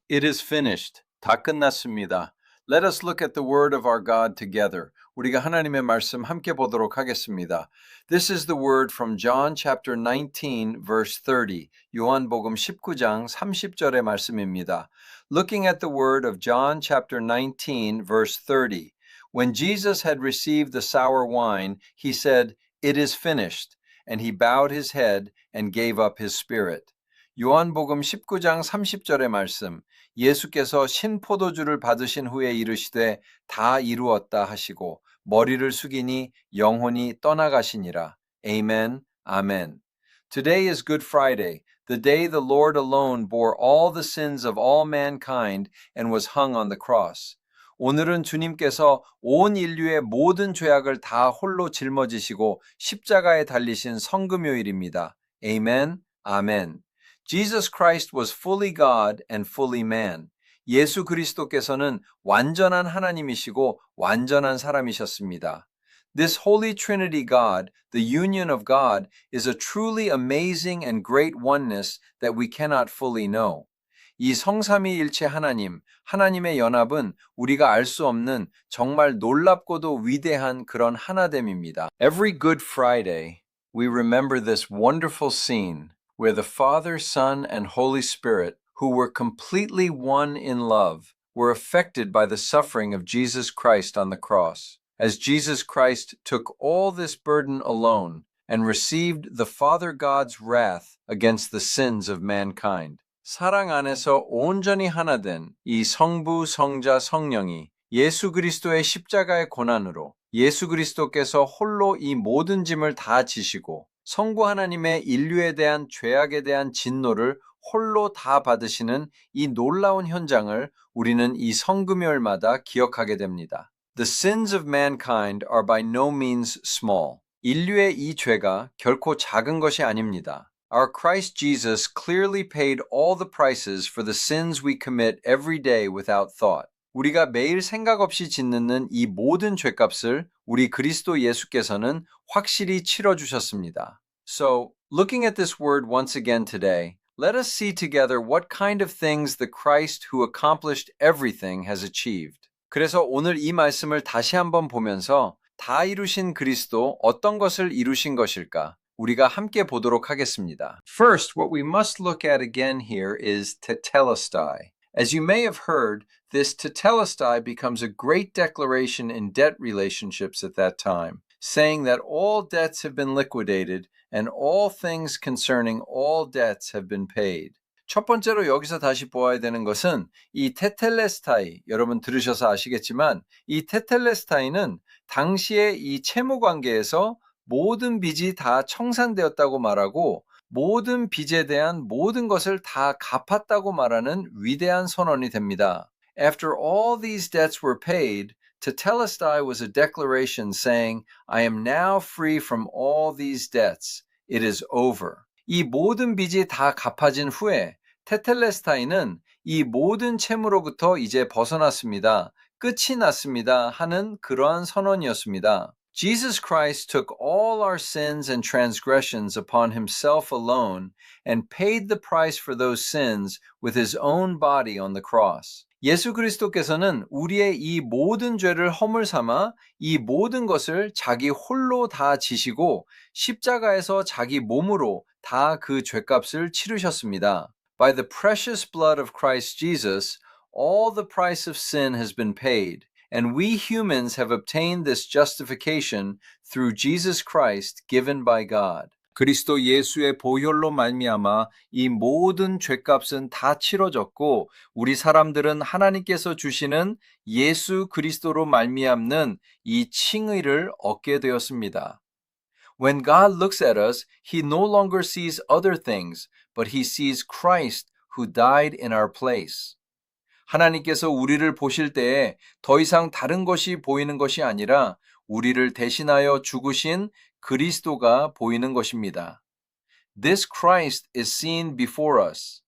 It is finished. 다 끝났습니다. Let us look at the word of our God together. 우리가 하나님의 말씀 함께 보도록 하겠습니다. This is the word from John chapter 19 verse 30. 요한복음 19장 30절의 말씀입니다. Looking at the word of John chapter 19 verse 30. When Jesus had received the sour wine, he said, "It is finished." And he bowed his head and gave up his spirit. 요한복음 19장 30절의 말씀. 예수께서 신포도주를 받으신 후에 이르시되 다 이루었다 하시고 머리를 숙이니 영혼이 떠나가시니라. Amen. Amen. Today is Good Friday, the day the Lord alone bore all the sins of all mankind and was hung on the cross. 오늘은 주님께서 온 인류의 모든 죄악을 다 홀로 짊어지시고 십자가에 달리신 성금요일입니다. Amen. Amen. Jesus Christ was fully God and fully man. 예수 그리스도께서는 완전한 하나님이시고 완전한 사람이셨습니다. This Holy Trinity God, the union of God, is a truly amazing and great oneness that we cannot fully know. 이 성삼위일체 하나님, 하나님의 연합은 우리가 알 수 없는 정말 놀랍고도 위대한 그런 하나됨입니다. Every Good Friday, we remember this wonderful scene where the Father, Son, and Holy Spirit, who were completely one in love, were affected by the suffering of Jesus Christ on the cross. As Jesus Christ took all this burden alone and received the Father God's wrath against the sins of mankind. 사랑 안에서 온전히 하나 된 이 성부, 성자, 성령이 예수 그리스도의 십자가의 고난으로 예수 그리스도께서 홀로 이 모든 짐을 다 지시고 성부 하나님의 인류에 대한 죄악에 대한 진노를 홀로 다 받으시는 이 놀라운 현장을 우리는 이 성금요일마다 기억하게 됩니다. The sins of mankind are by no means small. 인류의 이 죄가 결코 작은 것이 아닙니다. Our Christ Jesus clearly paid all the prices for the sins we commit every day without thought. 우리가 매일 생각 없이 짓는 이 모든 죄값을 우리 그리스도 예수께서는 확실히 치러주셨습니다. So, looking at this word once again today, let us see together what kind of things the Christ who accomplished everything has achieved. 그래서 오늘 이 말씀을 다시 한번 보면서 다 이루신 그리스도 어떤 것을 이루신 것일까? 우리가 함께 보도록 하겠습니다. First, what we must look at again here is tetelestai. As you may have heard, this tetelestai becomes a great declaration in debt relationships at that time, saying that all debts have been liquidated and all things concerning all debts have been paid. 첫 번째로 여기서 다시 보아야 되는 것은 이 테텔레스타이, 여러분 들으셔서 아시겠지만 이 테텔레스타이는 당시의 이 채무 관계에서 모든 빚이 다 청산되었다고 말하고 모든 빚에 대한 모든 것을 다 갚았다고 말하는 위대한 선언이 됩니다. After all these debts were paid, Tetelestai was a declaration saying, I am now free from all these debts. It is over. 이 모든 빚이 다 갚아진 후에 테텔레스타이는 이 모든 채무로부터 이제 벗어났습니다. 끝이 났습니다 하는 그러한 선언이었습니다. Jesus Christ took all our sins and transgressions upon himself alone and paid the price for those sins with his own body on the cross. 예수 그리스도께서는 우리의 이 모든 죄를 허물 삼아 이 모든 것을 자기 홀로 다 지시고 십자가에서 자기 몸으로 다 그 죄값을 치르셨습니다. By the precious blood of Christ Jesus, all the price of sin has been paid. And we humans have obtained this justification through Jesus Christ given by God. 그리스도 예수의 보혈로 말미암아 이 모든 죄값은 다 치러졌고 우리 사람들은 하나님께서 주시는 예수 그리스도로 말미암는 이 칭의를 얻게 되었습니다. When God looks at us, he no longer sees other things, but he sees Christ who died in our place. 하나님께서 우리를 보실 때에 더 이상 다른 것이 보이는 것이 아니라 우리를 대신하여 죽으신 그리스도가 보이는 것입니다. This Christ is seen before us.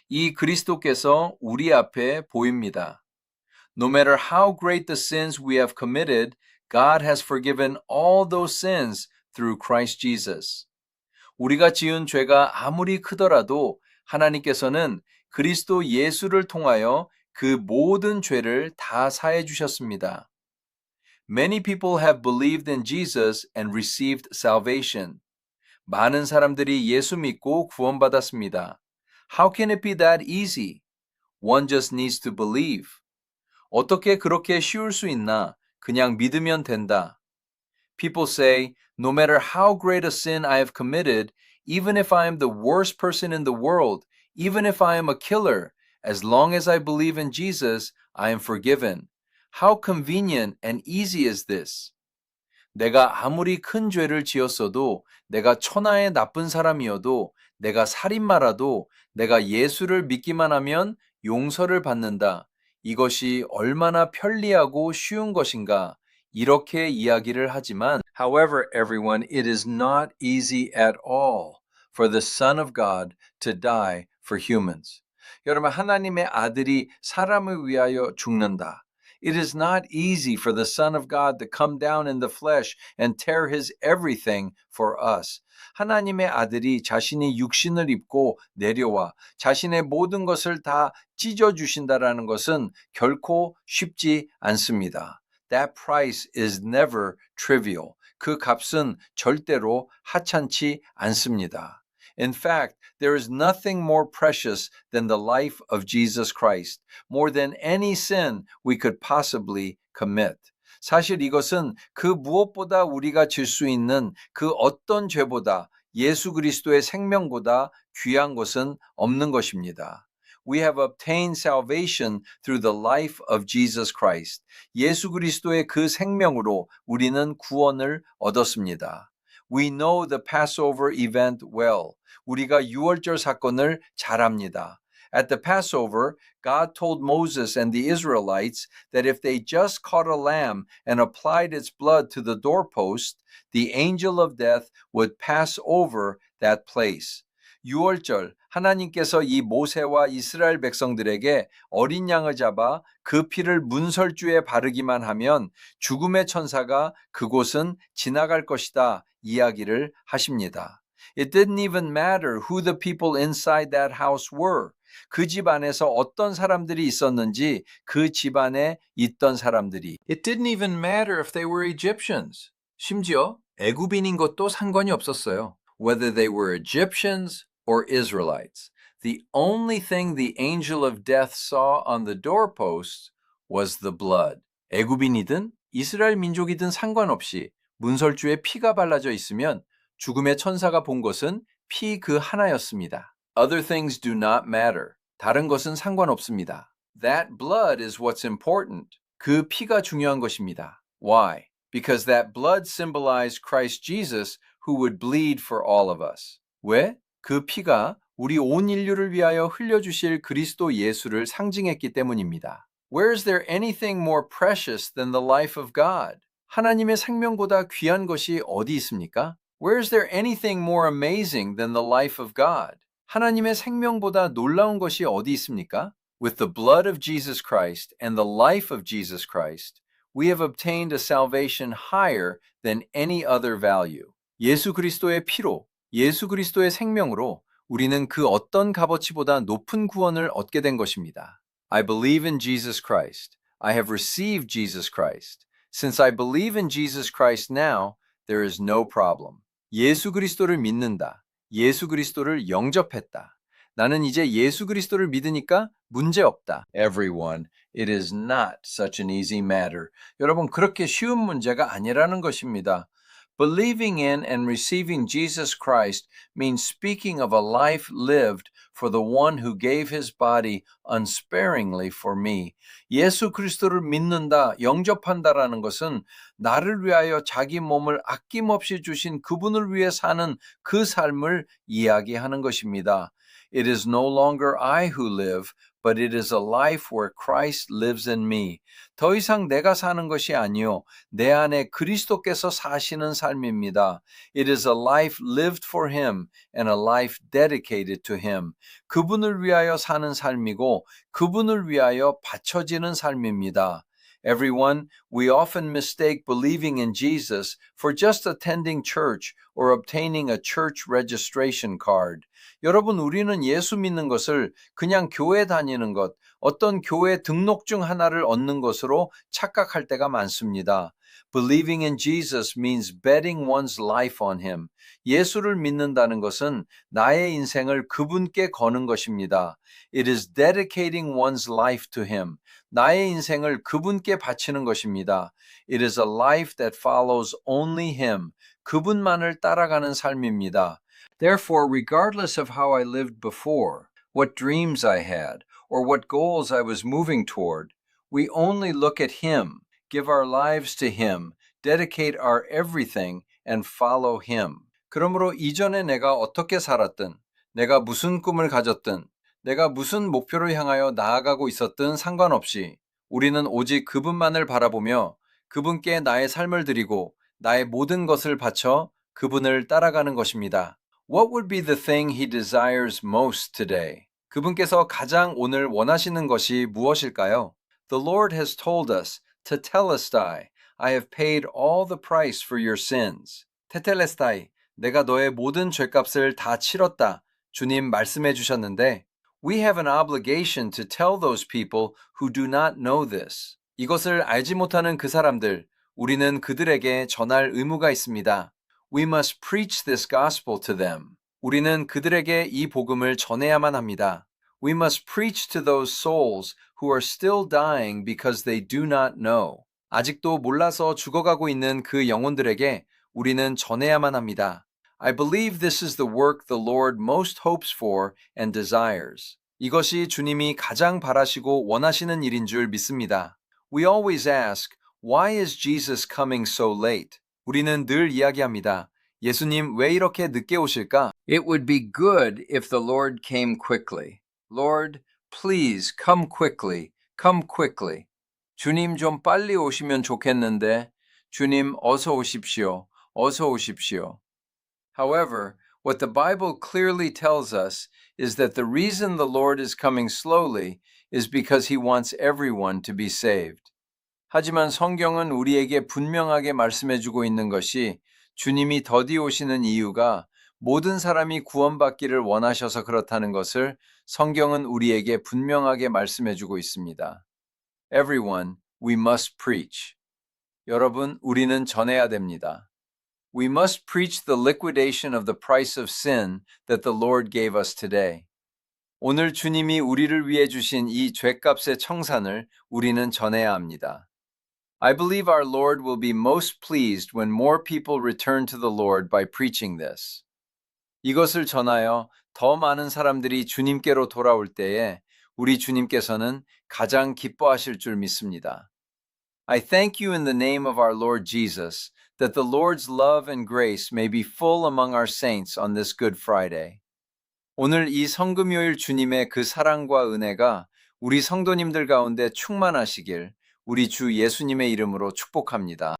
이 그리스도께서 우리 앞에 보입니다. No matter how great the sins we have committed, God has forgiven all those sins through Christ Jesus. 우리가 지은 죄가 아무리 크더라도 하나님께서는 그리스도 예수를 통하여 그 모든 죄를 다 사해 주셨습니다. Many people have believed in Jesus and received salvation. 많은 사람들이 예수 믿고 구원받았습니다. How can it be that easy? One just needs to believe. 어떻게 그렇게 쉬울 수 있나? 그냥 믿으면 된다. People say, no matter how great a sin I have committed, even if I am the worst person in the world, even if I am a killer, as long as I believe in Jesus, I am forgiven. How convenient and easy is this? 내가 아무리 큰 죄를 지었어도, 내가 천하의 나쁜 사람이어도, 내가 살인마라도, 내가 예수를 믿기만 하면 용서를 받는다. 이것이 얼마나 편리하고 쉬운 것인가. 이렇게 이야기를 하지만, however, everyone, it is not easy at all for the Son of God to die for humans. 여러분, 하나님의 아들이 사람을 위하여 죽는다. It is not easy for the Son of God to come down in the flesh and tear his everything for us. 하나님의 아들이 자신이 육신을 입고 내려와 자신의 모든 것을 다 찢어주신다라는 것은 결코 쉽지 않습니다. That price is never trivial. 그 값은 절대로 하찮지 않습니다. In fact, there is nothing more precious than the life of Jesus Christ, more than any sin we could possibly commit. 사실 이것은 그 무엇보다 우리가 질 수 있는 그 어떤 죄보다 예수 그리스도의 생명보다 귀한 것은 없는 것입니다. We have obtained salvation through the life of Jesus Christ. 예수 그리스도의 그 생명으로 우리는 구원을 얻었습니다. We know the Passover event well. 우리가 유월절 사건을 잘 압니다. At the Passover, God told Moses and the Israelites that if they just caught a lamb and applied its blood to the doorpost, the angel of death would pass over that place. 유월절, 하나님께서 이 모세와 이스라엘 백성들에게 어린 양을 잡아 그 피를 문설주에 바르기만 하면 죽음의 천사가 그곳은 지나갈 것이다 이야기를 하십니다. It didn't even matter who the people inside that house were. 그 집 안에서 어떤 사람들이 있었는지 그 집 안에 있던 사람들이. It didn't even matter if they were Egyptians. 심지어 애굽인인 것도 상관이 없었어요. Whether they were Egyptians or Israelites. The only thing the angel of death saw on the doorposts was the blood. 애굽인이든 이스라엘 민족이든 상관없이 문설주에 피가 발라져 있으면 죽음의 천사가 본 것은 피 그 하나였습니다. Other things do not matter. 다른 것은 상관없습니다. That blood is what's important. 그 피가 중요한 것입니다. Why? Because that blood symbolized Christ Jesus who would bleed for all of us. 왜? 그 피가 우리 온 인류를 위하여 흘려주실 그리스도 예수를 상징했기 때문입니다. Where is there anything more precious than the life of God? 하나님의 생명보다 귀한 것이 어디 있습니까? Where is there anything more amazing than the life of God? 하나님의 생명보다 놀라운 것이 어디 있습니까? With the blood of Jesus Christ and the life of Jesus Christ, we have obtained a salvation higher than any other value. 예수 그리스도의 피로, 예수 그리스도의 생명으로 우리는 그 어떤 값어치보다 높은 구원을 얻게 된 것입니다. I believe in Jesus Christ. I have received Jesus Christ. Since I believe in Jesus Christ now, there is no problem. 예수 그리스도를 믿는다. 예수 그리스도를 영접했다. 나는 이제 예수 그리스도를 믿으니까 문제 없다. Everyone, it is not such an easy matter. 여러분, 그렇게 쉬운 문제가 아니라는 것입니다. Believing in and receiving Jesus Christ means speaking of a life lived for the one who gave his body unsparingly for me. 예수 그리스도를 믿는다, 영접한다라는 것은 나를 위하여 자기 몸을 아낌없이 주신 그분을 위해 사는 그 삶을 이야기하는 것입니다. It is no longer I who live, but it is a life where Christ lives in me. 더 이상 내가 사는 것이 아니요 내 안에 그리스도께서 사시는 삶입니다. It is a life lived for him and a life dedicated to him. 그분을 위하여 사는 삶이고 그분을 위하여 바쳐지는 삶입니다. Everyone, we often mistake believing in Jesus for just attending church or obtaining a church registration card. 여러분, 우리는 예수 믿는 것을 그냥 교회 다니는 것, 어떤 교회 등록증 하나를 얻는 것으로 착각할 때가 많습니다. Believing in Jesus means betting one's life on him. 예수를 믿는다는 것은 나의 인생을 그분께 거는 것입니다. It is dedicating one's life to him. 나의 인생을 그분께 바치는 것입니다. It is a life that follows only him. 그분만을 따라가는 삶입니다. Therefore, regardless of how I lived before, what dreams I had, or what goals I was moving toward, we only look at him, give our lives to him, dedicate our everything, and follow him. 그러므로 이전에 내가 어떻게 살았든, 내가 무슨 꿈을 가졌든, 내가 무슨 목표를 향하여 나아가고 있었든 상관없이 우리는 오직 그분만을 바라보며 그분께 나의 삶을 드리고 나의 모든 것을 바쳐 그분을 따라가는 것입니다. What would be the thing he desires most today? 그분께서 가장 오늘 원하시는 것이 무엇일까요? The Lord has told us, Tetelestai, I have paid all the price for your sins. 테텔레스타이, 내가 너의 모든 죄값을 다 치렀다. 주님 말씀해 주셨는데 We have an obligation to tell those people who do not know this. 이것을 알지 못하는 그 사람들, 우리는 그들에게 전할 의무가 있습니다. We must preach this gospel to them. 우리는 그들에게 이 복음을 전해야만 합니다. We must preach to those souls who are still dying because they do not know. 아직도 몰라서 죽어가고 있는 그 영혼들에게 우리는 전해야만 합니다. I believe this is the work the Lord most hopes for and desires. 이것이 주님이 가장 바라시고 원하시는 일인 줄 믿습니다. We always ask, why is Jesus coming so late? 우리는 늘 이야기합니다. 예수님 왜 이렇게 늦게 오실까? It would be good if the Lord came quickly. Lord, please come quickly. Come quickly. 주님 좀 빨리 오시면 좋겠는데. 주님 어서 오십시오. 어서 오십시오. However, what the Bible clearly tells us is that the reason the Lord is coming slowly is because he wants everyone to be saved. 하지만 성경은 우리에게 분명하게 말씀해주고 있는 것이 주님이 더디 오시는 이유가 모든 사람이 구원받기를 원하셔서 그렇다는 것을 성경은 우리에게 분명하게 말씀해주고 있습니다. Everyone, we must preach. 여러분, 우리는 전해야 됩니다. We must preach the liquidation of the price of sin that the Lord gave us today. 오늘 주님이 우리를 위해 주신 이 죄값의 청산을 우리는 전해야 합니다. I believe our Lord will be most pleased when more people return to the Lord by preaching this. 이것을 전하여 더 많은 사람들이 주님께로 돌아올 때에 우리 주님께서는 가장 기뻐하실 줄 믿습니다. I thank you in the name of our Lord Jesus that the Lord's love and grace may be full among our saints on this Good Friday. 오늘 이 성금요일 주님의 그 사랑과 은혜가 우리 성도님들 가운데 충만하시길 우리 주 예수님의 이름으로 축복합니다.